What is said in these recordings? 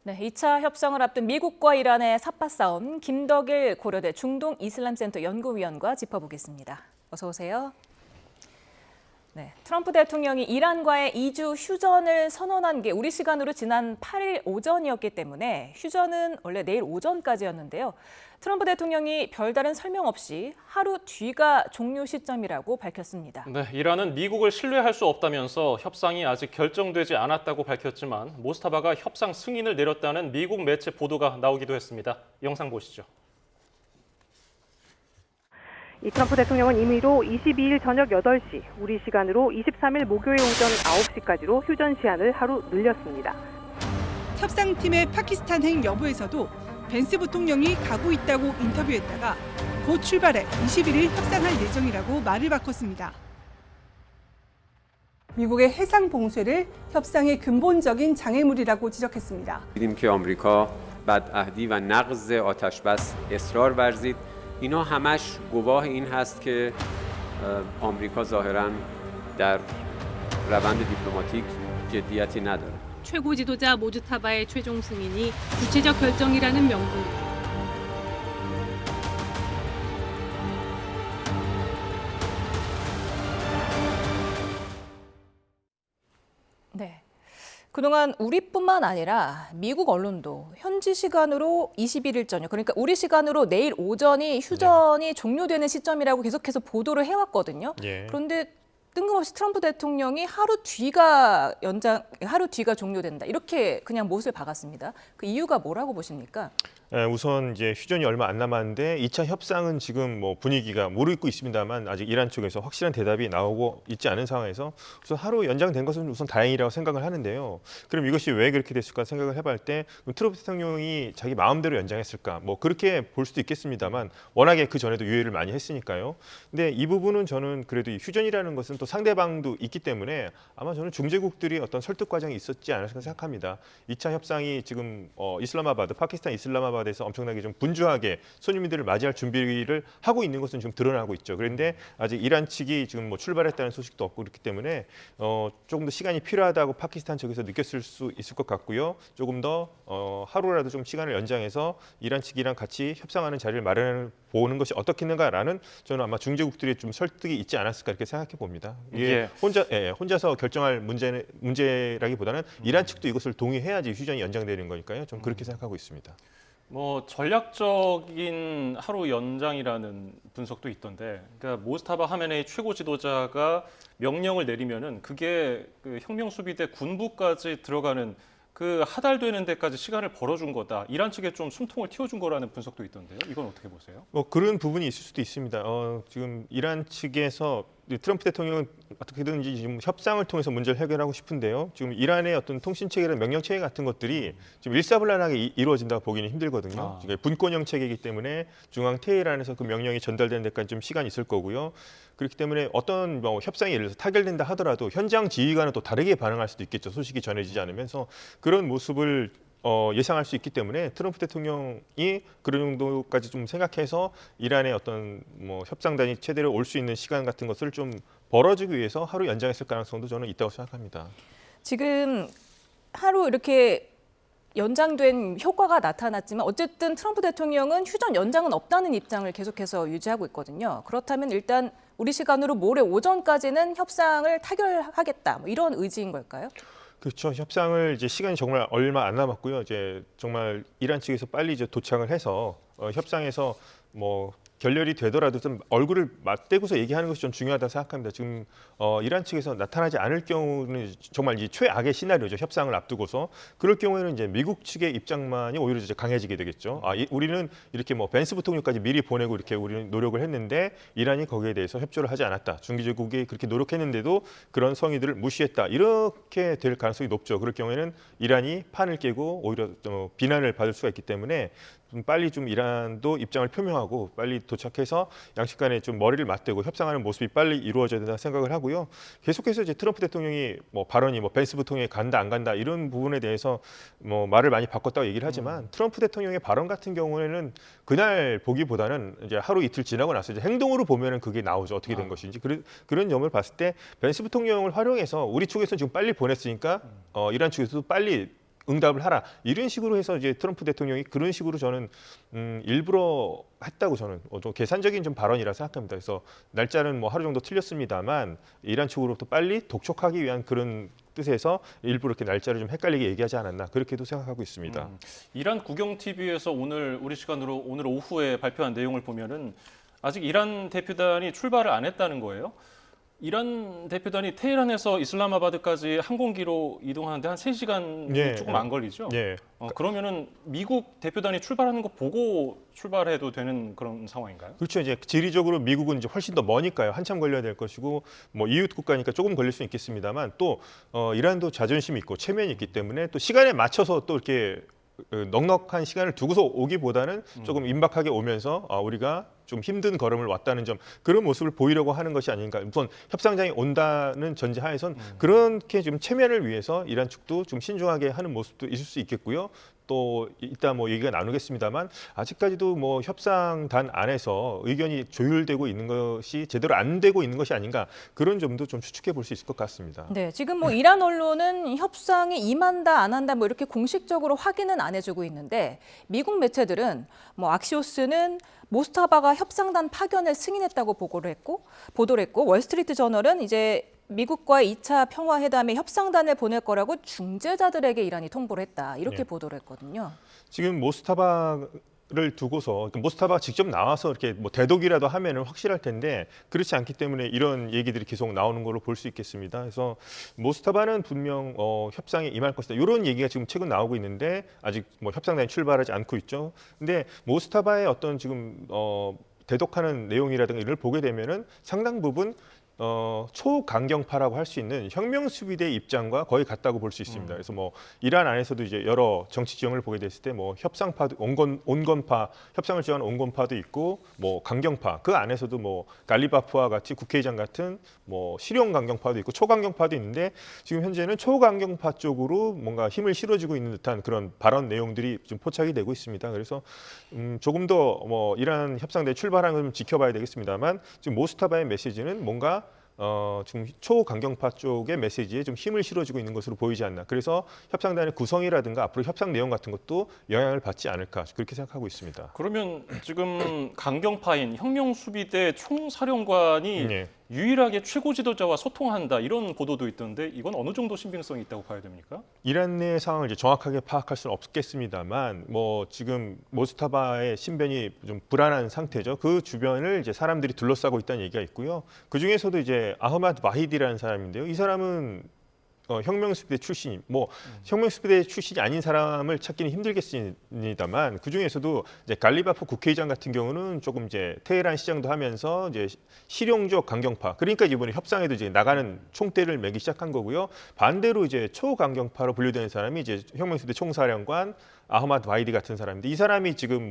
네, 2차 협상을 앞둔 미국과 이란의 삿바 싸움, 김덕일 고려대 중동 이슬람센터 연구위원과 짚어보겠습니다. 어서 오세요. 네, 트럼프 대통령이 이란과의 2주 휴전을 선언한 게 우리 시간으로 지난 8일 오전이었기 때문에 휴전은 원래 내일 오전까지였는데요. 트럼프 대통령이 별다른 설명 없이 하루 뒤가 종료 시점이라고 밝혔습니다. 네, 이란은 미국을 신뢰할 수 없다면서 협상이 아직 결정되지 않았다고 밝혔지만 모스타바가 협상 승인을 내렸다는 미국 매체 보도가 나오기도 했습니다. 영상 보시죠. 이 트럼프 대통령은 임의로 22일 저녁 8시, 우리 시간으로 23일 목요일 오전 9시까지로 휴전 시한을 하루 늘렸습니다. 협상팀의 파키스탄행 여부에서도 벤스 부통령이 가고 있다고 인터뷰했다가 곧 출발해 21일 협상할 예정이라고 말을 바꿨습니다. 미국의 해상 봉쇄를 협상의 근본적인 장애물이라고 지적했습니다. دیدیم که آمریکا بدعهدی و نقض آتشبس اصرار ورزید. اینا همش گواه این هست که آمریکا ظاهراً در روند دیپلماتیک جدیتی نداره. 최고 지도자 모즈타바의 최종 승인이 구체적 결정이라는 명분. 네. 그동안 우리뿐만 아니라 미국 언론도 현지 시간으로 21일 저녁, 그러니까 우리 시간으로 내일 오전이 휴전이 종료되는 시점이라고 계속해서 보도를 해왔거든요. 그런데 뜬금없이 트럼프 대통령이 하루 뒤가 종료된다. 이렇게 그냥 못을 박았습니다. 그 이유가 뭐라고 보십니까? 우선 이제 휴전이 얼마 안 남았는데 2차 협상은 지금 뭐 분위기가 무르익고 있습니다만 아직 이란 쪽에서 확실한 대답이 나오고 있지 않은 상황에서 우선 하루 연장된 것은 우선 다행이라고 생각을 하는데요. 그럼 이것이 왜 그렇게 됐을까 생각을 해볼 때 트럼프 대통령이 자기 마음대로 연장했을까? 뭐 그렇게 볼 수도 있겠습니다만 워낙에 그 전에도 유예를 많이 했으니까요. 근데 이 부분은 저는 그래도 이 휴전이라는 것은 또 상대방도 있기 때문에 아마 저는 중재국들이 어떤 설득 과정이 있었지 않을까 생각합니다. 2차 협상이 지금 파키스탄 이슬라마바드에서 엄청나게 좀 분주하게 손님들을 맞이할 준비를 하고 있는 것은 좀 드러나고 있죠. 그런데 아직 이란 측이 지금 뭐 출발했다는 소식도 없고 그렇기 때문에 조금 더 시간이 필요하다고 파키스탄 측에서 느꼈을 수 있을 것 같고요. 조금 더 하루라도 좀 시간을 연장해서 이란 측이랑 같이 협상하는 자리를 마련해 보는 것이 어떻겠는가라는 저는 아마 중재국들이 좀 설득이 있지 않았을까 이렇게 생각해 봅니다. 이게 혼자서 결정할 문제라기보다는 이란 측도 이것을 동의해야지 휴전이 연장되는 거니까요. 좀 그렇게 생각하고 있습니다. 뭐 전략적인 하루 연장이라는 분석도 있던데, 그러니까 모스타바 하메네이 최고 지도자가 명령을 내리면은 그게 그 혁명 수비대 군부까지 들어가는 그 하달되는 데까지 시간을 벌어준 거다. 이란 측에 좀 숨통을 틔워준 거라는 분석도 있던데요. 이건 어떻게 보세요? 뭐 그런 부분이 있을 수도 있습니다. 지금 이란 측에서 트럼프 대통령은 어떻게든지 지금 협상을 통해서 문제를 해결하고 싶은데요. 지금 이란의 어떤 통신 체계나 명령 체계 같은 것들이 지금 일사불란하게 이루어진다고 보기는 힘들거든요. 분권형 체계이기 때문에 중앙 테헤란에서 그 명령이 전달되는 데까지 좀 시간이 있을 거고요. 그렇기 때문에 어떤 뭐 협상이 예를 들어서 타결된다 하더라도 현장 지휘관은 또 다르게 반응할 수도 있겠죠. 소식이 전해지지 않으면서 그런 모습을 예상할 수 있기 때문에 트럼프 대통령이 그런 정도까지 좀 생각해서 이란의 어떤 뭐 협상단이 최대로 올 수 있는 시간 같은 것을 좀 벌어주기 위해서 하루 연장했을 가능성도 저는 있다고 생각합니다. 지금 하루 이렇게 연장된 효과가 나타났지만 어쨌든 트럼프 대통령은 휴전 연장은 없다는 입장을 계속해서 유지하고 있거든요. 그렇다면 일단 우리 시간으로 모레 오전까지는 협상을 타결하겠다, 뭐 이런 의지인 걸까요? 그렇죠. 협상을 이제 시간이 정말 얼마 안 남았고요. 이제 정말 이란 측에서 빨리 이제 도착을 해서 협상에서 뭐 결렬이 되더라도 좀 얼굴을 맞대고서 얘기하는 것이 좀 중요하다고 생각합니다. 지금 이란 측에서 나타나지 않을 경우는 정말 이 최악의 시나리오죠. 협상을 앞두고서 그럴 경우에는 이제 미국 측의 입장만이 오히려 이제 강해지게 되겠죠. 우리는 이렇게 뭐 벤스 부통령까지 미리 보내고 이렇게 우리는 노력을 했는데 이란이 거기에 대해서 협조를 하지 않았다. 중기제국이 그렇게 노력했는데도 그런 성의들을 무시했다. 이렇게 될 가능성이 높죠. 그럴 경우에는 이란이 판을 깨고 오히려 비난을 받을 수가 있기 때문에 좀 빨리 좀 이란도 입장을 표명하고 빨리 도착해서 양측 간에 좀 머리를 맞대고 협상하는 모습이 빨리 이루어져야 된다 생각을 하고요. 계속해서 이제 트럼프 대통령이 뭐 발언이 뭐 벤스 부통령이 간다 안 간다 이런 부분에 대해서 뭐 말을 많이 바꿨다고 얘기를 하지만 트럼프 대통령의 발언 같은 경우에는 그날 보기보다는 이제 하루 이틀 지나고 나서 이제 행동으로 보면은 그게 나오죠. 어떻게 된 것인지. 그런 점을 봤을 때 벤스 부통령을 활용해서 우리 측에서 지금 빨리 보냈으니까 이란 측에서도 빨리 응답을 하라 이런 식으로 해서 이제 트럼프 대통령이 그런 식으로 저는 일부러 했다고 저는 좀 계산적인 좀 발언이라 생각합니다. 그래서 날짜는 뭐 하루 정도 틀렸습니다만 이란 측으로부터 빨리 독촉하기 위한 그런 뜻에서 일부러 이렇게 날짜를 좀 헷갈리게 얘기하지 않았나 그렇게도 생각하고 있습니다. 이란 국영 TV에서 오늘 우리 시간으로 오늘 오후에 발표한 내용을 보면은 아직 이란 대표단이 출발을 안 했다는 거예요. 이란 대표단이 테헤란에서 이슬라마바드까지 항공기로 이동하는데 한 3시간 예, 조금 안 걸리죠? 예. 그러면은 미국 대표단이 출발하는 거 보고 출발해도 되는 그런 상황인가요? 그렇죠. 이제 지리적으로 미국은 이제 훨씬 더 머니까요. 한참 걸려야 될 것이고 뭐 이웃 국가니까 조금 걸릴 수는 있겠습니다만 또 이란도 자존심이 있고 체면이 있기 때문에 또 시간에 맞춰서 또 이렇게 넉넉한 시간을 두고서 오기보다는 조금 임박하게 오면서 우리가 좀 힘든 걸음을 왔다는 점 그런 모습을 보이려고 하는 것이 아닌가. 우선 협상장이 온다는 전제하에선 그렇게 지금 체면을 위해서 이란 측도 좀 신중하게 하는 모습도 있을 수 있겠고요. 또 이따 뭐 얘기가 나누겠습니다만 아직까지도 뭐 협상단 안에서 의견이 조율되고 있는 것이 제대로 안 되고 있는 것이 아닌가 그런 점도 좀 추측해 볼 수 있을 것 같습니다. 네, 지금 뭐 이란 언론은 협상이 임한다 안 한다 뭐 이렇게 공식적으로 확인은 안 해주고 있는데 미국 매체들은 뭐 악시오스는 모스타바가 협상단 파견을 승인했다고 보도를 했고 월스트리트 저널은 이제 미국과의 2차 평화회담에 협상단을 보낼 거라고 중재자들에게 이란이 통보를 했다. 이렇게 네. 보도를 했거든요. 지금 모스타바를 두고서 모스타바가 직접 나와서 이렇게 뭐 대독이라도 하면은 확실할 텐데 그렇지 않기 때문에 이런 얘기들이 계속 나오는 걸로 볼 수 있겠습니다. 그래서 모스타바는 분명 협상에 임할 것이다. 이런 얘기가 지금 최근 나오고 있는데 아직 뭐 협상단이 출발하지 않고 있죠. 근데 모스타바의 어떤 지금 대독하는 내용이라든가 이를 보게 되면은 상당 부분 초강경파라고 할 수 있는 혁명수비대 입장과 거의 같다고 볼 수 있습니다. 그래서 뭐 이란 안에서도 이제 여러 정치 지형을 보게 됐을 때 뭐 협상파도 온건파, 협상을 지원하는 온건파도 있고 뭐 강경파 그 안에서도 뭐 갈리바프와 같이 국회의장 같은 뭐 실용 강경파도 있고 초강경파도 있는데 지금 현재는 초강경파 쪽으로 뭔가 힘을 실어주고 있는 듯한 그런 발언 내용들이 좀 포착이 되고 있습니다. 그래서 조금 더 뭐 이란 협상대 출발하는 걸 좀 지켜봐야 되겠습니다만 지금 모스타바의 메시지는 뭔가 지금 초강경파 쪽의 메시지에 좀 힘을 실어주고 있는 것으로 보이지 않나. 그래서 협상단의 구성이라든가 앞으로 협상 내용 같은 것도 영향을 받지 않을까 그렇게 생각하고 있습니다. 그러면 지금 강경파인 혁명수비대 총사령관이 네. 유일하게 최고 지도자와 소통한다 이런 보도도 있던데 이건 어느 정도 신빙성이 있다고 봐야 됩니까? 이란 내 상황을 이제 정확하게 파악할 수는 없겠습니다만 뭐 지금 모스타바의 신변이 좀 불안한 상태죠. 그 주변을 이제 사람들이 둘러싸고 있다는 얘기가 있고요. 그 중에서도 이제 아흐마드 바히디라는 사람인데요. 이 사람은 혁명수비대 출신이 혁명수비대 출신이 아닌 사람을 찾기는 힘들겠습니다만 그 중에서도 이제 갈리바프 국회의장 같은 경우는 조금 이제 테헤란 시장도 하면서 이제 실용적 강경파 그러니까 이번에 협상에도 이제 나가는 총대를 매기 시작한 거고요. 반대로 이제 초강경파로 분류되는 사람이 이제 혁명수비대 총사령관 아흐마드 바히디 같은 사람인데 이 사람이 지금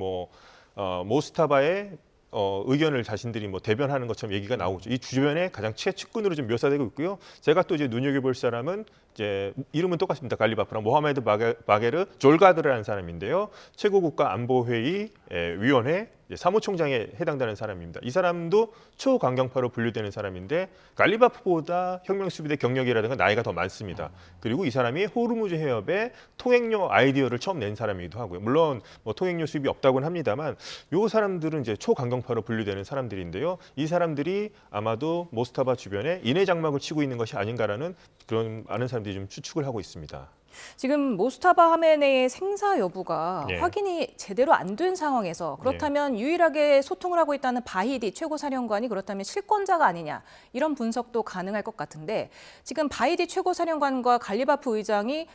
모스타바의 의견을 자신들이 뭐 대변하는 것처럼 얘기가 나오죠. 이 주변에 가장 최측근으로 좀 묘사되고 있고요. 제가 또 이제 눈여겨볼 사람은 이제 이름은 똑같습니다. 갈리바프랑 모하메드 바게르 졸가드라는 사람인데요. 최고국가안보회의 위원회 사무총장에 해당되는 사람입니다. 이 사람도 초강경파로 분류되는 사람인데 갈리바프보다 혁명수비대 경력이라든가 나이가 더 많습니다. 그리고 이 사람이 호르무즈 해협의 통행료 아이디어를 처음 낸 사람이기도 하고요. 물론 뭐 통행료 수입이 없다고는 합니다만 요 사람들은 이제 초강경파로 분류되는 사람들인데요. 이 사람들이 아마도 모스타바 주변에 인해 장막을 치고 있는 것이 아닌가라는 그런 많은 사람들이 좀 추측을 하고 있습니다. 지금 모스타바 하메네이의 생사 여부가 네. 확인이 제대로 안 된 상황에서 그렇다면 유일하게 소통을 하고 있다는 바히디 최고사령관이 그렇다면 실권자가 아니냐 이런 분석도 가능할 것 같은데 지금 바히디 최고사령관과 갈리바프 의장이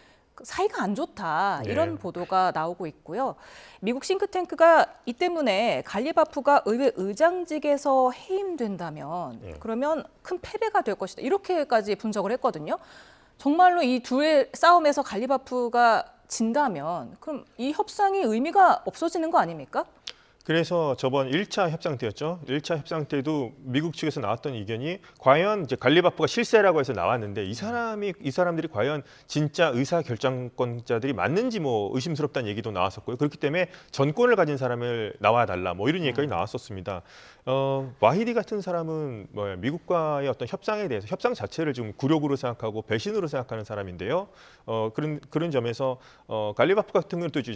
사이가 안 좋다 이런 네. 보도가 나오고 있고요. 미국 싱크탱크가 이 때문에 갈리바프가 의회 의장직에서 해임된다면 네. 그러면 큰 패배가 될 것이다 이렇게까지 분석을 했거든요. 정말로 이 둘의 싸움에서 갈리바프가 진다면 그럼 이 협상이 의미가 없어지는 거 아닙니까? 그래서 저번 1차 협상 때였죠. 1차 협상 때도 미국 측에서 나왔던 의견이 과연 이제 갈리바프가 실세라고 해서 나왔는데 이 사람들이 과연 진짜 의사 결정권자들이 맞는지 뭐 의심스럽다는 얘기도 나왔었고요. 그렇기 때문에 전권을 가진 사람을 나와 달라 뭐 이런 얘기까지 나왔었습니다. 와히디 같은 사람은 미국과의 어떤 협상에 대해서 협상 자체를 좀 굴욕으로 생각하고 배신으로 생각하는 사람인데요. 그런 점에서 갈리바프 같은 경우는 또 이제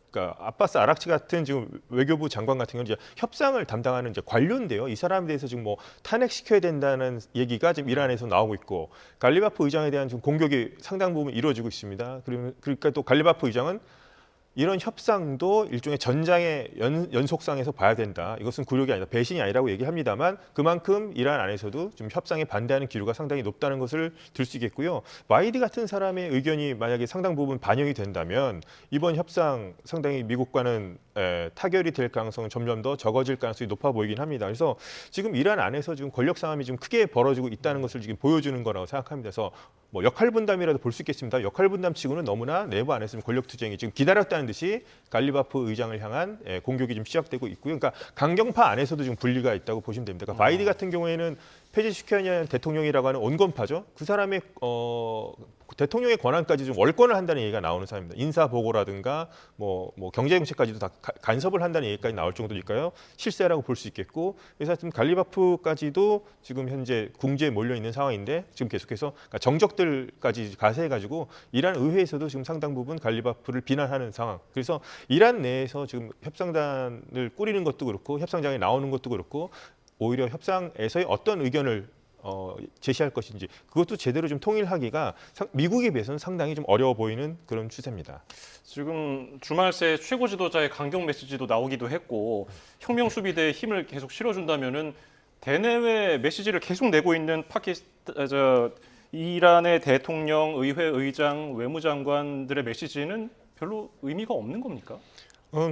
그러니까 아바스 아락치 같은 지금 외교부 장관 같은 경우는 이제 협상을 담당하는 이제 관료인데요. 이 사람에 대해서 지금 뭐 탄핵시켜야 된다는 얘기가 지금 이란에서 나오고 있고 갈리바프 의장에 대한 지금 공격이 상당 부분 이루어지고 있습니다. 그러니까 또 갈리바프 의장은 이런 협상도 일종의 전장의 연속상에서 봐야 된다. 이것은 굴욕이 아니다. 배신이 아니라고 얘기합니다만 그만큼 이란 안에서도 좀 협상에 반대하는 기류가 상당히 높다는 것을 들 수 있겠고요. 와이디 같은 사람의 의견이 만약에 상당 부분 반영이 된다면 이번 협상 상당히 미국과는 타결이 될 가능성은 점점 더 적어질 가능성이 높아 보이긴 합니다. 그래서 지금 이란 안에서 지금 권력 싸움이 좀 크게 벌어지고 있다는 것을 지금 보여주는 거라고 생각합니다. 그래서 뭐 역할 분담이라도 볼 수 있겠습니다. 역할 분담치고는 너무나 내부 안에서 권력 투쟁이 지금 기다렸다는 듯이 갈리바프 의장을 향한 공격이 좀 시작되고 있고요. 그러니까 강경파 안에서도 지금 분리가 있다고 보시면 됩니다. 그러니까 바이든 같은 경우에는 페제슈키안 대통령이라고 하는 온건파죠. 그 사람의 대통령의 권한까지 좀 월권을 한다는 얘기가 나오는 사람입니다. 인사 보고라든가 뭐 경제 정책까지도 다 간섭을 한다는 얘기까지 나올 정도니까요. 실세라고 볼 수 있겠고, 그래서 지금 갈리바프까지도 지금 현재 궁지에 몰려 있는 상황인데 지금 계속해서 그러니까 정적들까지 가세해가지고 이란 의회에서도 지금 상당 부분 갈리바프를 비난하는 상황. 그래서 이란 내에서 지금 협상단을 꾸리는 것도 그렇고 협상장에 나오는 것도 그렇고 오히려 협상에서의 어떤 의견을 제시할 것인지 그것도 제대로 좀 통일하기가 미국에 비해서는 상당히 좀 어려워 보이는 그런 추세입니다. 지금 주말 새 최고 지도자의 강경 메시지도 나오기도 했고 혁명 수비대에 힘을 계속 실어준다면은 대내외 메시지를 계속 내고 있는 이란의 대통령, 의회 의장, 외무장관들의 메시지는 별로 의미가 없는 겁니까?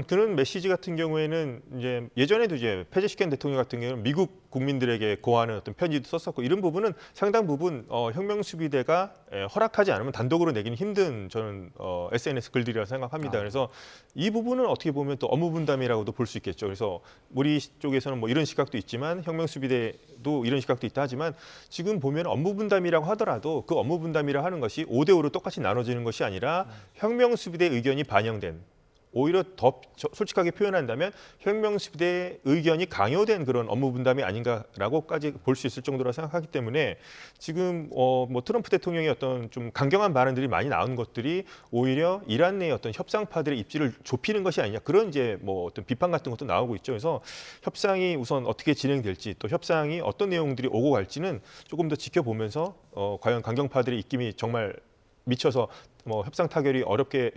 그런 메시지 같은 경우에는 이제 예전에도 이제 페제슈키안 대통령 같은 경우는 미국 국민들에게 고하는 어떤 편지도 썼었고 이런 부분은 상당 부분 혁명 수비대가 허락하지 않으면 단독으로 내기는 힘든 저는 SNS 글들이라고 생각합니다. 그래서 이 부분은 어떻게 보면 또 업무 분담이라고도 볼 수 있겠죠. 그래서 우리 쪽에서는 뭐 이런 시각도 있지만 혁명 수비대도 이런 시각도 있다 하지만 지금 보면 업무 분담이라고 하더라도 그 업무 분담이라 하는 것이 5대5로 똑같이 나눠지는 것이 아니라 혁명 수비대 의견이 반영된 오히려 더 솔직하게 표현한다면 혁명 수비대의 의견이 강요된 그런 업무 분담이 아닌가라고까지 볼 수 있을 정도라 생각하기 때문에 지금 뭐 트럼프 대통령의 어떤 좀 강경한 발언들이 많이 나온 것들이 오히려 이란 내의 어떤 협상파들의 입지를 좁히는 것이 아니냐 그런 이제 뭐 어떤 비판 같은 것도 나오고 있죠. 그래서 협상이 우선 어떻게 진행될지 또 협상이 어떤 내용들이 오고 갈지는 조금 더 지켜보면서 과연 강경파들의 입김이 정말 미쳐서 뭐 협상이 어렵게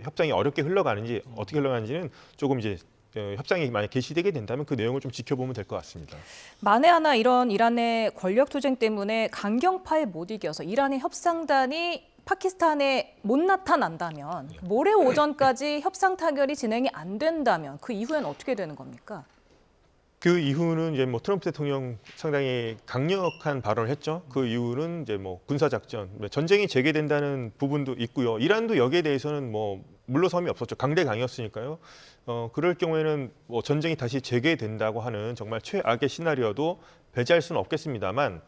흘러가는지 어떻게 흘러가는지는 조금 이제 협상이 만약 개시되게 된다면 그 내용을 좀 지켜보면 될 것 같습니다. 만에 하나 이런 이란의 권력 투쟁 때문에 강경파에 못 이겨서 이란의 협상단이 파키스탄에 못 나타난다면 모레 오전까지 협상 타결이 진행이 안 된다면 그 이후에는 어떻게 되는 겁니까? 그 이후는 이제 뭐 트럼프 대통령 상당히 강력한 발언을 했죠. 그 이후는 이제 뭐 군사작전, 전쟁이 재개된다는 부분도 있고요. 이란도 여기에 대해서는 뭐 물러섬이 없었죠. 강대강이었으니까요. 그럴 경우에는 뭐 전쟁이 다시 재개된다고 하는 정말 최악의 시나리오도 배제할 수는 없겠습니다만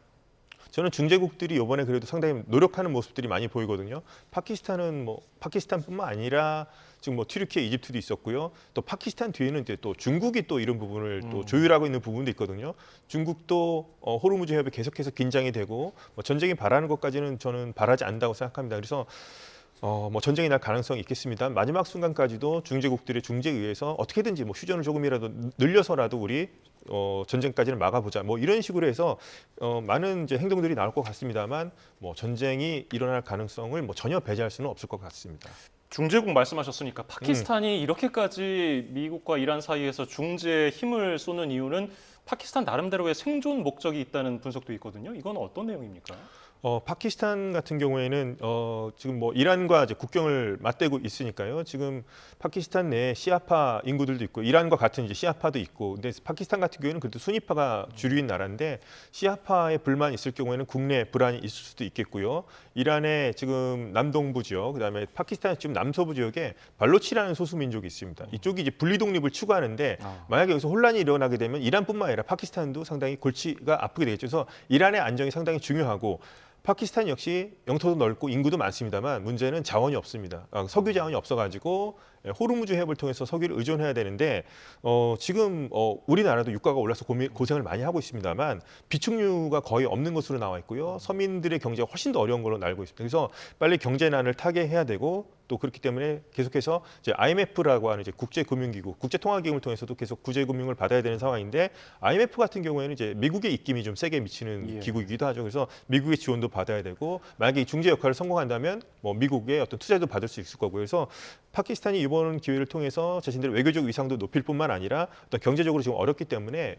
저는 중재국들이 이번에 그래도 상당히 노력하는 모습들이 많이 보이거든요. 파키스탄뿐만 아니라 지금 뭐 튀르키예, 이집트도 있었고요. 또 파키스탄 뒤에는 이제 또 중국이 또 이런 부분을 또 조율하고 있는 부분도 있거든요. 중국도 호르무즈 해협에 계속해서 긴장이 되고 뭐 전쟁이 바라는 것까지는 저는 바라지 않는다고 생각합니다. 그래서 뭐 전쟁이 날 가능성이 있겠습니다. 마지막 순간까지도 중재국들의 중재에 의해서 어떻게든지 뭐 휴전을 조금이라도 늘려서라도 우리 전쟁까지는 막아보자. 뭐 이런 식으로 해서 많은 이제 행동들이 나올 것 같습니다만 뭐 전쟁이 일어날 가능성을 뭐 전혀 배제할 수는 없을 것 같습니다. 중재국 말씀하셨으니까 파키스탄이 이렇게까지 미국과 이란 사이에서 중재에 힘을 쏘는 이유는 파키스탄 나름대로의 생존 목적이 있다는 분석도 있거든요. 이건 어떤 내용입니까? 파키스탄 같은 경우에는 지금 뭐 이란과 이제 국경을 맞대고 있으니까요. 지금 파키스탄 내에 시아파 인구들도 있고 이란과 같은 이제 시아파도 있고, 근데 파키스탄 같은 경우에는 그래도 수니파가 주류인 나라인데 시아파에 불만이 있을 경우에는 국내 불안이 있을 수도 있겠고요. 이란의 지금 남동부 지역, 그다음에 파키스탄 지금 남서부 지역에 발로치라는 소수 민족이 있습니다. 이쪽이 이제 분리 독립을 추구하는데 만약에 여기서 혼란이 일어나게 되면 이란뿐만 아니라 파키스탄도 상당히 골치가 아프게 되겠죠. 그래서 이란의 안정이 상당히 중요하고. 파키스탄 역시 영토도 넓고 인구도 많습니다만 문제는 자원이 없습니다. 석유 자원이 없어가지고 호르무즈 해협을 통해서 석유를 의존해야 되는데 지금 우리나라도 유가가 올라서 고생을 많이 하고 있습니다만 비축류가 거의 없는 것으로 나와 있고요. 서민들의 경제가 훨씬 더 어려운 걸로 알고 있습니다. 그래서 빨리 경제난을 타개해야 되고 또 그렇기 때문에 계속해서 이제 IMF라고 하는 이제 국제금융기구, 국제통화기금을 통해서도 계속 구제금융을 받아야 되는 상황인데 IMF 같은 경우에는 이제 미국의 입김이 좀 세게 미치는 기구이기도 하죠. 그래서 미국의 지원도 받아야 되고 만약에 이 중재 역할을 성공한다면 뭐 미국의 어떤 투자도 받을 수 있을 거고요. 그래서 파키스탄이 이번 기회를 통해서 자신들의 외교적 위상도 높일 뿐만 아니라 어떤 경제적으로 지금 어렵기 때문에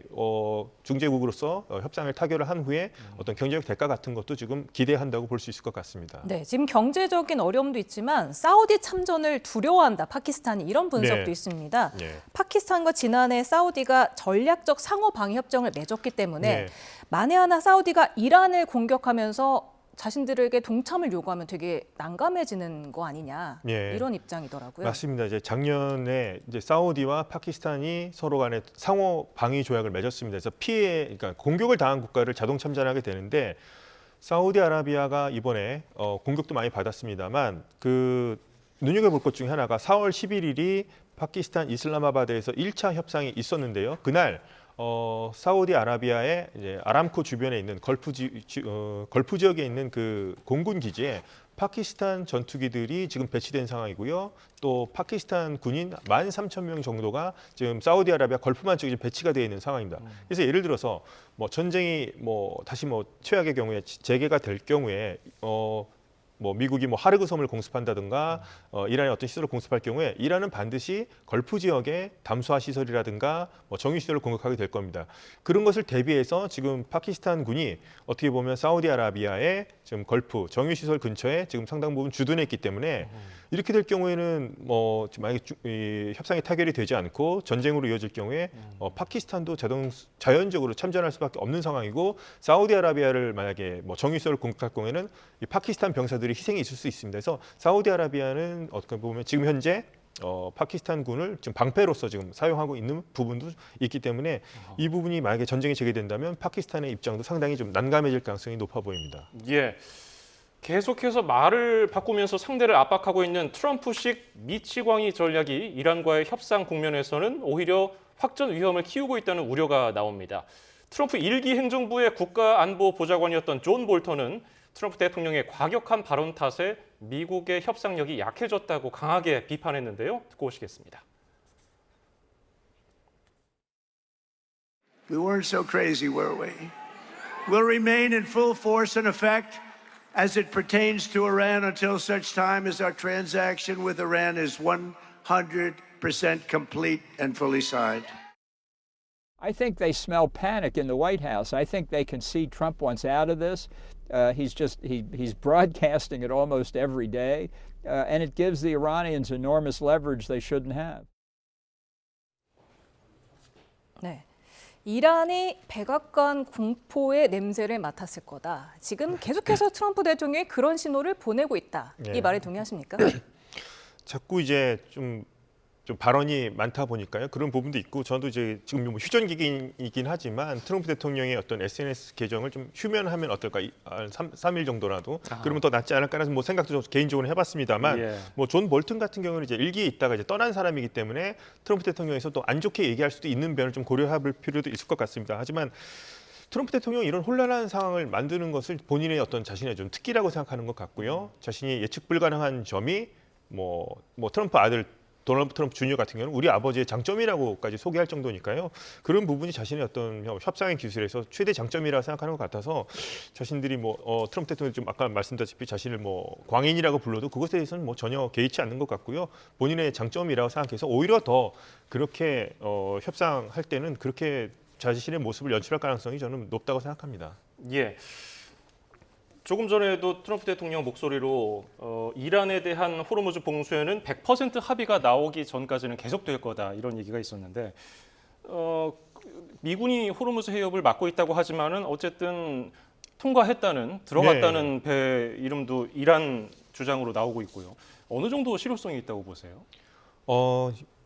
중재국으로서 협상을 타결을 한 후에 어떤 경제적 대가 같은 것도 지금 기대한다고 볼 수 있을 것 같습니다. 네, 지금 경제적인 어려움도 있지만 사우디 참전을 두려워한다, 파키스탄이 이런 분석도 네. 있습니다. 네. 파키스탄과 지난해 사우디가 전략적 상호 방위 협정을 맺었기 때문에 네. 만에 하나 사우디가 이란을 공격하면서 자신들에게 동참을 요구하면 되게 난감해지는 거 아니냐 예. 이런 입장이더라고요. 맞습니다. 이제 작년에 이제 사우디와 파키스탄이 서로 간에 상호 방위 조약을 맺었습니다. 그래서 그러니까 공격을 당한 국가를 자동 참전하게 되는데 사우디아라비아가 이번에 공격도 많이 받았습니다만 그 눈여겨볼 것 중에 하나가 4월 11일이 파키스탄 이슬람아바드에서 1차 협상이 있었는데요. 그날 사우디아라비아의 이제 아람코 주변에 있는 걸프 지역에 있는 그 공군 기지에 파키스탄 전투기들이 지금 배치된 상황이고요. 또 파키스탄 군인 13,000명 정도가 지금 사우디아라비아 걸프만 쪽에 배치가 되어 있는 상황입니다. 그래서 예를 들어서 뭐 전쟁이 다시 최악의 경우에 재개가 될 경우에 미국이 하르그 섬을 공습한다든가 이란의 어떤 시설을 공습할 경우에 이란은 반드시 걸프 지역의 담수화 시설이라든가 정유 시설을 공격하게 될 겁니다. 그런 것을 대비해서 지금 파키스탄 군이 어떻게 보면 사우디아라비아의 지금 걸프 정유 시설 근처에 지금 상당 부분 주둔해 있기 때문에 이렇게 될 경우에는 만약에 협상이 타결이 되지 않고 전쟁으로 이어질 경우에 파키스탄도 자연적으로 참전할 수밖에 없는 상황이고 사우디아라비아를 만약에 정유 시설을 공격할 경우에는 이 파키스탄 병사들이 희생이 있을 수 있습니다. 그래서 사우디아라비아는 어떻게 보면 지금 현재 파키스탄 군을 지금 방패로서 지금 사용하고 있는 부분도 있기 때문에 이 부분이 만약에 전쟁이 재개된다면 파키스탄의 입장도 상당히 좀 난감해질 가능성이 높아 보입니다. 예. 계속해서 말을 바꾸면서 상대를 압박하고 있는 트럼프식 미치광이 전략이 이란과의 협상 국면에서는 오히려 확전 위험을 키우고 있다는 우려가 나옵니다. 트럼프 1기 행정부의 국가안보보좌관이었던 존 볼턴은 트럼프 대통령의 과격한 발언 탓에 미국의 협상력이 약해졌다고 강하게 비판했는데요. 듣고 오시겠습니다. We weren't so crazy, were we? We'll remain in full force and effect as it pertains to Iran until such time as our transaction with Iran is 100% complete and fully signed. I think they smell panic in the White House. I think they can see Trump wants out of this. He's broadcasting it almost every day, and it gives the Iranians enormous leverage they shouldn't have. 네. 이란이 백악관 공포의 냄새를 맡았을 거다. 지금 계속해서 트럼프 대통령이 그런 신호를 보내고 있다. 이 말에 동의하십니까? 자꾸 이제 좀 발언이 많다 보니까요. 그런 부분도 있고 저도 이제 지금 휴전기이긴 하지만 트럼프 대통령의 어떤 SNS 계정을 좀 휴면하면 어떨까? 3일 정도라도 그러면 더 낫지 않을까라는 생각도 좀 개인적으로 해봤습니다만 존 볼튼 같은 경우는 이제 일기에 있다가 이제 떠난 사람이기 때문에 트럼프 대통령에서 또 안 좋게 얘기할 수도 있는 면을 좀 고려할 필요도 있을 것 같습니다. 하지만 트럼프 대통령이 이런 혼란한 상황을 만드는 것을 본인의 어떤 자신의 좀 특기라고 생각하는 것 같고요. 자신이 예측 불가능한 점이 트럼프 아들 도널드 트럼프 주니어 같은 경우는 우리 아버지의 장점이라고까지 소개할 정도니까요. 그런 부분이 자신의 어떤 협상의 기술에서 최대 장점이라고 생각하는 것 같아서 자신들이 트럼프 대통령이 좀 아까 말씀드렸다시피 자신을 광인이라고 불러도 그것에 대해서는 전혀 개의치 않는 것 같고요. 본인의 장점이라고 생각해서 오히려 더 그렇게 협상할 때는 그렇게 자신의 모습을 연출할 가능성이 저는 높다고 생각합니다. 예. 조금 전에도 트럼프 대통령 목소리로 이란에 대한 호르무즈 봉쇄는 100% 합의가 나오기 전까지는 계속될 거다 이런 얘기가 있었는데 미군이 호르무즈 해협을 막고 있다고 하지만은 어쨌든 들어갔다는 배 이름도 이란 주장으로 나오고 있고요. 어느 정도 실효성이 있다고 보세요?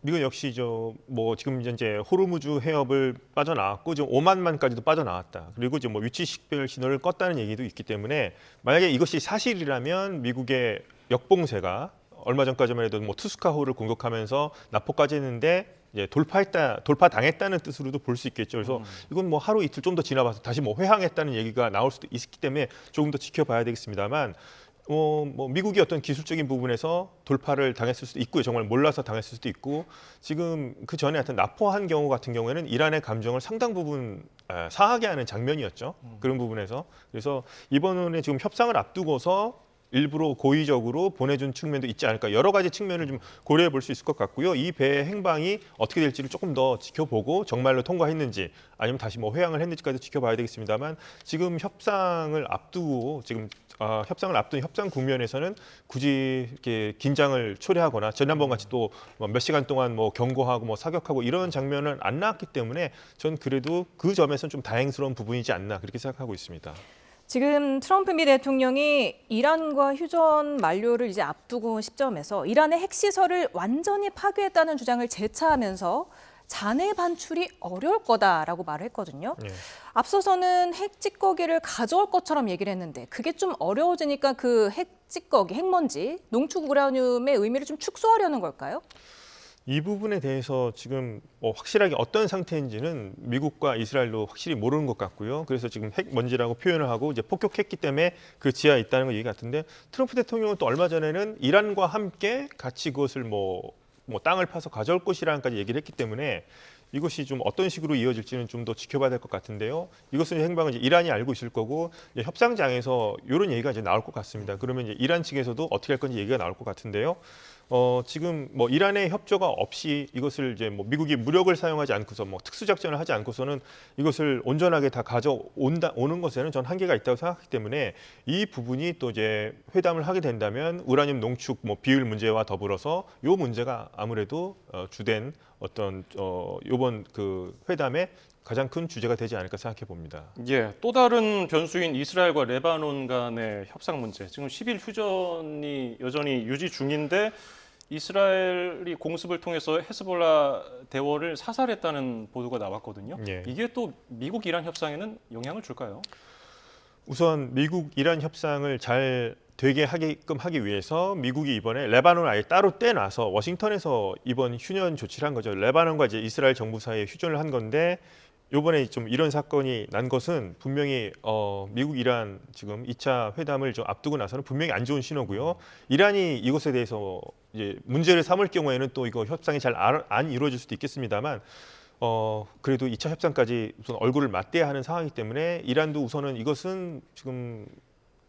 미국 역시 지금 현재 호르무즈 해협을 빠져나왔고 지금 오만만까지도 빠져나왔다. 그리고 이제 위치 식별 신호를 껐다는 얘기도 있기 때문에 만약에 이것이 사실이라면 미국의 역봉쇄가 얼마 전까지만 해도 투스카호를 공격하면서 납포까지 했는데 돌파당했다는 뜻으로도 볼 수 있겠죠. 그래서 이건 하루 이틀 좀 더 지나봐서 다시 회항했다는 얘기가 나올 수도 있기 때문에 조금 더 지켜봐야 되겠습니다만. 미국이 어떤 기술적인 부분에서 돌파를 당했을 수도 있고요. 정말 몰라서 당했을 수도 있고 지금 그 전에 하여튼 납포한 경우 같은 경우에는 이란의 감정을 상당 부분 상하게 하는 장면이었죠. 그런 부분에서. 그래서 이번에 지금 협상을 앞두고서 일부러 고의적으로 보내준 측면도 있지 않을까. 여러 가지 측면을 좀 고려해 볼 수 있을 것 같고요. 이 배의 행방이 어떻게 될지를 조금 더 지켜보고 정말로 통과했는지 아니면 다시 회항을 했는지까지 지켜봐야 되겠습니다만 지금 협상을 앞두고 협상을 앞둔 협상 국면에서는 굳이 이렇게 긴장을 초래하거나 지난번 같이 또 몇 시간 동안 경고하고 사격하고 이런 장면은 안 나왔기 때문에 전 그래도 그 점에서는 좀 다행스러운 부분이지 않나 그렇게 생각하고 있습니다. 지금 트럼프 미 대통령이 이란과 휴전 만료를 이제 앞두고 시점에서 이란의 핵시설을 완전히 파괴했다는 주장을 재차하면서 잔해 반출이 어려울 거다라고 말을 했거든요. 앞서서는 핵 찌꺼기를 가져올 것처럼 얘기를 했는데 그게 좀 어려워지니까 그 핵 찌꺼기, 핵먼지, 농축 우라늄의 의미를 좀 축소하려는 걸까요? 이 부분에 대해서 지금 확실하게 어떤 상태인지는 미국과 이스라엘도 확실히 모르는 것 같고요. 그래서 지금 핵먼지라고 표현을 하고 이제 폭격했기 때문에 그 지하에 있다는 거 얘기 같은데 트럼프 대통령은 또 얼마 전에는 이란과 함께 같이 그것을 땅을 파서 가져올 것이라는까지 얘기를 했기 때문에 이것이 좀 어떤 식으로 이어질지는 좀 더 지켜봐야 될 것 같은데요. 이것은 행방은 이제 이란이 알고 있을 거고 이제 협상장에서 이런 얘기가 이제 나올 것 같습니다. 그러면 이제 이란 측에서도 어떻게 할 건지 얘기가 나올 것 같은데요. 지금 이란의 협조가 없이 이것을 이제 미국이 무력을 사용하지 않고서 특수작전을 하지 않고서는 이것을 온전하게 다 오는 것에는 전 한계가 있다고 생각하기 때문에 이 부분이 또 이제 회담을 하게 된다면 우라늄 농축 비율 문제와 더불어서 이 문제가 아무래도 주된 어떤 이번 그 회담의 가장 큰 주제가 되지 않을까 생각해 봅니다. 예, 또 다른 변수인 이스라엘과 레바논 간의 협상 문제. 지금 10일 휴전이 여전히 유지 중인데 이스라엘이 공습을 통해서 헤즈볼라 대원을 사살했다는 보도가 나왔거든요. 예. 이게 또 미국 이란 협상에는 영향을 줄까요? 우선 미국 이란 협상을 잘 되게 하게끔 하기 위해서 미국이 이번에 레바논을 아예 따로 떼놔서 워싱턴에서 이번 휴전 조치를 한 거죠. 레바논과 이제 이스라엘 정부 사이에 휴전을 한 건데 이번에 좀 이런 사건이 난 것은 분명히 미국 이란 지금 2차 회담을 좀 앞두고 나서는 분명히 안 좋은 신호고요. 이란이 이것에 대해서 이제 문제를 삼을 경우에는 또 이거 협상이 잘 안 이루어질 수도 있겠습니다만 그래도 2차 협상까지 우선 얼굴을 맞대야 하는 상황이기 때문에 이란도 우선은 이것은 지금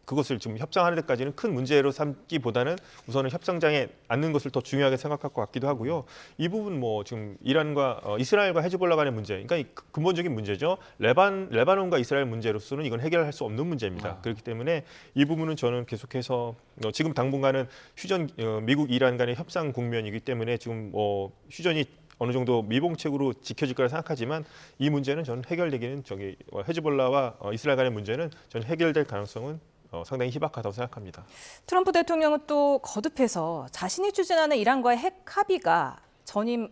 그것을 지금 협상하는 데까지는 큰 문제로 삼기보다는 우선은 협상장에 앉는 것을 더 중요하게 생각할 것 같기도 하고요. 이 부분 지금 이란과 이스라엘과 헤즈볼라 간의 문제, 그러니까 근본적인 문제죠. 레바논과 이스라엘 문제로서는 이건 해결할 수 없는 문제입니다. 그렇기 때문에 이 부분은 저는 계속해서 지금 당분간은 미국 이란 간의 협상 국면이기 때문에 지금 휴전이 어느 정도 미봉책으로 지켜질 거라 생각하지만 이 문제는 저는 해결되기는 헤즈볼라와 이스라엘 간의 문제는 저는 해결될 가능성은 상당히 희박하다고 생각합니다. 트럼프 대통령은 또 거듭해서 자신이 추진하는 이란과의 핵 합의가 전임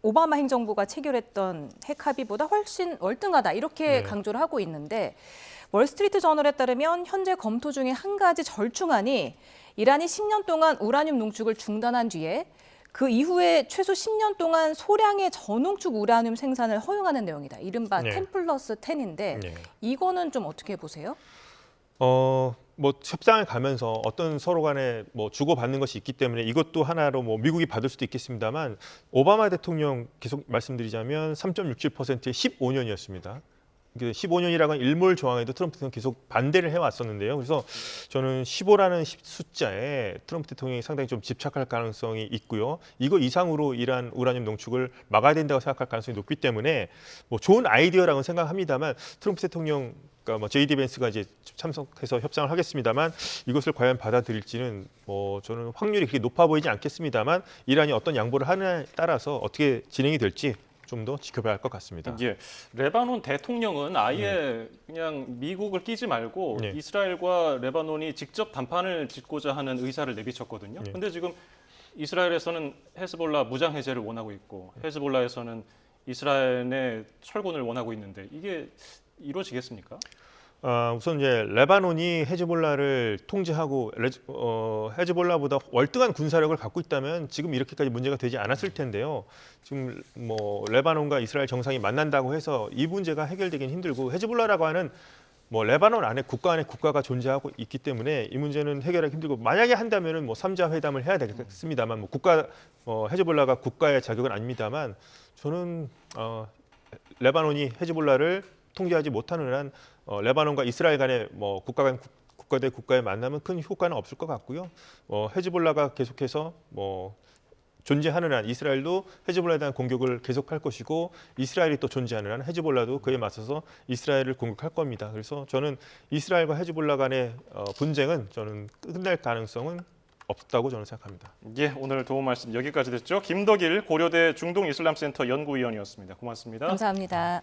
오바마 행정부가 체결했던 핵 합의보다 훨씬 월등하다 이렇게 강조를 하고 있는데 월스트리트 저널에 따르면 현재 검토 중에 한 가지 절충안이 이란이 10년 동안 우라늄 농축을 중단한 뒤에 그 이후에 최소 10년 동안 소량의 저농축 우라늄 생산을 허용하는 내용이다. 이른바 10+10인데 이거는 좀 어떻게 보세요? 협상을 가면서 어떤 서로 간에 주고받는 것이 있기 때문에 이것도 하나로 미국이 받을 수도 있겠습니다만 오바마 대통령 계속 말씀드리자면 3.67%의 15년이었습니다. 15년이라고 일몰 조항에도 트럼프 대통령이 계속 반대를 해왔었는데요. 그래서 저는 15라는 숫자에 트럼프 대통령이 상당히 좀 집착할 가능성이 있고요. 이거 이상으로 이란 우라늄 농축을 막아야 된다고 생각할 가능성이 높기 때문에 좋은 아이디어라고 생각합니다만 트럼프 대통령 그러니까 뭐 JD 벤스가 이제 참석해서 협상을 하겠습니다만 이것을 과연 받아들일지는 뭐 저는 확률이 그렇게 높아 보이지 않겠습니다만 이란이 어떤 양보를 하느냐에 따라서 어떻게 진행이 될지 좀 더 지켜봐야 할 것 같습니다. 예, 레바논 대통령은 아예 그냥 미국을 끼지 말고 네. 이스라엘과 레바논이 직접談판을 짓고자 하는 의사를 내비쳤거든요. 네. 근데 지금 이스라엘에서는 헤즈볼라 무장 해제를 원하고 있고 헤즈볼라에서는 이스라엘의 철군을 원하고 있는데 이게 이루어지겠습니까? 우선 이제 레바논이 헤즈볼라를 통제하고 헤즈볼라보다 월등한 군사력을 갖고 있다면 지금 이렇게까지 문제가 되지 않았을 텐데요. 지금 뭐 레바논과 이스라엘 정상이 만난다고 해서 이 문제가 해결되긴 힘들고 헤즈볼라라고 하는 뭐 레바논 안에 국가가 존재하고 있기 때문에 이 문제는 해결하기 힘들고 만약에 한다면은 뭐 3자 회담을 해야 되겠습니다만 뭐 헤즈볼라가 국가의 자격은 아닙니다만 저는 레바논이 헤즈볼라를 통제하지 못하는 한 레바논과 이스라엘 간의 뭐 국가 대 국가의 만남은 큰 효과는 없을 것 같고요. 헤즈볼라가 계속해서 뭐 존재하는 한 이스라엘도 헤즈볼라에 대한 공격을 계속할 것이고 이스라엘이 또 존재하는 한 헤즈볼라도 그에 맞서서 이스라엘을 공격할 겁니다. 그래서 저는 이스라엘과 헤즈볼라 간의 분쟁은 저는 끝날 가능성은 없다고 저는 생각합니다. 예, 오늘 도움 말씀 여기까지 듣죠. 김덕일 고려대 중동이슬람센터 연구위원이었습니다. 고맙습니다. 감사합니다.